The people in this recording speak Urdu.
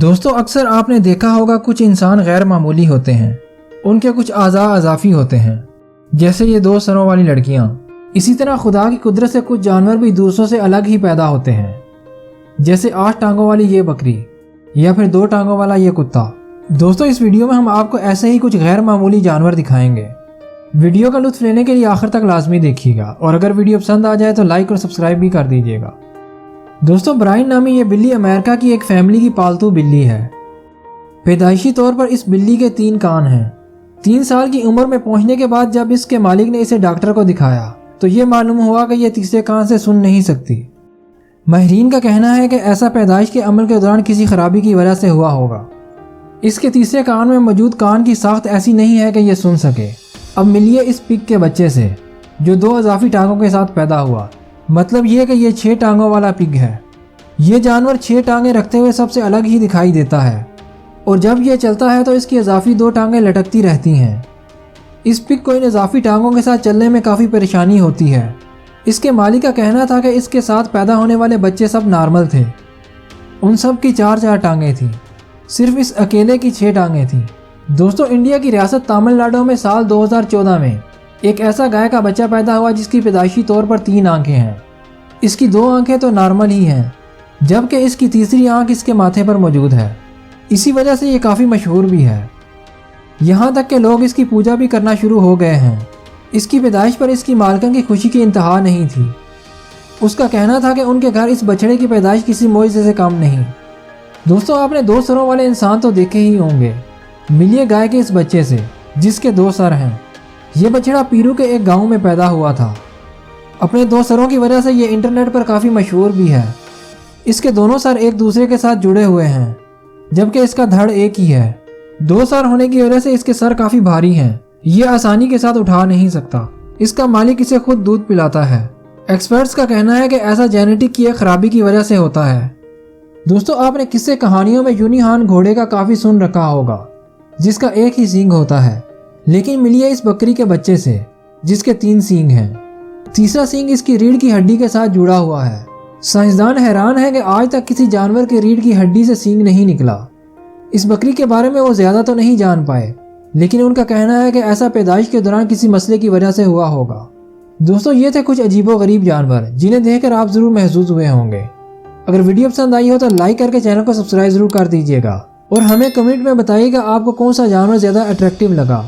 دوستو اکثر آپ نے دیکھا ہوگا کچھ انسان غیر معمولی ہوتے ہیں، ان کے کچھ اعضاء اضافی ہوتے ہیں، جیسے یہ 2 سروں والی لڑکیاں۔ اسی طرح خدا کی قدرت سے کچھ جانور بھی دوسروں سے الگ ہی پیدا ہوتے ہیں، جیسے 8 ٹانگوں والی یہ بکری یا پھر 2 ٹانگوں والا یہ کتا۔ دوستو اس ویڈیو میں ہم آپ کو ایسے ہی کچھ غیر معمولی جانور دکھائیں گے۔ ویڈیو کا لطف لینے کے لیے آخر تک لازمی دیکھیے گا، اور اگر ویڈیو پسند آ جائے تو لائک اور سبسکرائب بھی کر دیجیے گا۔ دوستو برائن نامی یہ بلی امریکہ کی ایک فیملی کی پالتو بلی ہے۔ پیدائشی طور پر اس بلی کے 3 کان ہیں۔ 3 سال کی عمر میں پہنچنے کے بعد جب اس کے مالک نے اسے ڈاکٹر کو دکھایا تو یہ معلوم ہوا کہ یہ تیسرے کان سے سن نہیں سکتی۔ ماہرین کا کہنا ہے کہ ایسا پیدائش کے عمل کے دوران کسی خرابی کی وجہ سے ہوا ہوگا۔ اس کے تیسرے کان میں موجود کان کی ساخت ایسی نہیں ہے کہ یہ سن سکے۔ اب ملیے اس پگ کے بچے سے جو 2 اضافی ٹانگوں کے ساتھ پیدا ہوا، مطلب یہ کہ یہ 6 ٹانگوں والا پگ ہے۔ یہ جانور 6 ٹانگیں رکھتے ہوئے سب سے الگ ہی دکھائی دیتا ہے، اور جب یہ چلتا ہے تو اس کی اضافی 2 ٹانگیں لٹکتی رہتی ہیں۔ اس پگ کو ان اضافی ٹانگوں کے ساتھ چلنے میں کافی پریشانی ہوتی ہے۔ اس کے مالک کا کہنا تھا کہ اس کے ساتھ پیدا ہونے والے بچے سب نارمل تھے۔ ان سب کی 4 ٹانگیں تھیں، صرف اس اکیلے کی 6 ٹانگیں تھیں۔ دوستو انڈیا کی ریاست تامل ناڈو میں سال 2014 میں ایک ایسا گائے کا بچہ پیدا ہوا جس کی پیدائشی طور پر 3 آنکھیں ہیں۔ اس کی 2 آنکھیں تو نارمل ہی ہیں، جبکہ اس کی تیسری آنکھ اس کے ماتھے پر موجود ہے۔ اسی وجہ سے یہ کافی مشہور بھی ہے، یہاں تک کہ لوگ اس کی پوجا بھی کرنا شروع ہو گئے ہیں۔ اس کی پیدائش پر اس کی مالکن کی خوشی کی انتہا نہیں تھی۔ اس کا کہنا تھا کہ ان کے گھر اس بچڑے کی پیدائش کسی معجزے سے کم نہیں۔ دوستو آپ نے 2 سروں والے انسان تو دیکھے ہی ہوں گے، ملیے گائے کے اس بچے سے جس کے 2 سر ہیں۔ یہ بچڑا پیرو کے ایک گاؤں میں پیدا ہوا تھا۔ اپنے 2 سروں کی وجہ سے یہ انٹرنیٹ پر کافی مشہور بھی ہے۔ اس کے دونوں سر ایک دوسرے کے ساتھ جڑے ہوئے ہیں، جبکہ اس کا دھڑ ایک ہی ہے۔ 2 سر ہونے کی وجہ سے اس کے سر کافی بھاری ہیں، یہ آسانی کے ساتھ اٹھا نہیں سکتا۔ اس کا مالک اسے خود دودھ پلاتا ہے۔ ایکسپرٹس کا کہنا ہے کہ ایسا جینیٹک کی ایک خرابی کی وجہ سے ہوتا ہے۔ دوستو آپ نے قصے کہانیوں میں یونیہان گھوڑے کا کافی سن رکھا ہوگا جس کا ایک ہی سینگ ہوتا ہے، لیکن ملیے اس بکری کے بچے سے جس کے 3 سینگ ہیں۔ تیسرا سینگ اس کی ریڑھ کی ہڈی کے ساتھ جڑا ہوا ہے۔ سائنسدان حیران ہے کہ آج تک کسی جانور کے ریڑھ کی ہڈی سے سینگ نہیں نکلا۔ اس بکری کے بارے میں وہ زیادہ تو نہیں جان پائے، لیکن ان کا کہنا ہے کہ ایسا پیدائش کے دوران کسی مسئلے کی وجہ سے ہوا ہوگا۔ دوستو یہ تھے کچھ عجیب و غریب جانور جنہیں دیکھ کر آپ ضرور محظوظ ہوئے ہوں گے۔ اگر ویڈیو پسند آئی ہو تو لائک کر کے چینل کو سبسکرائب ضرور کر دیجیے گا، اور ہمیں کمنٹ میں بتائیے گا آپ کو کون سا جانور زیادہ اٹریکٹیو لگا۔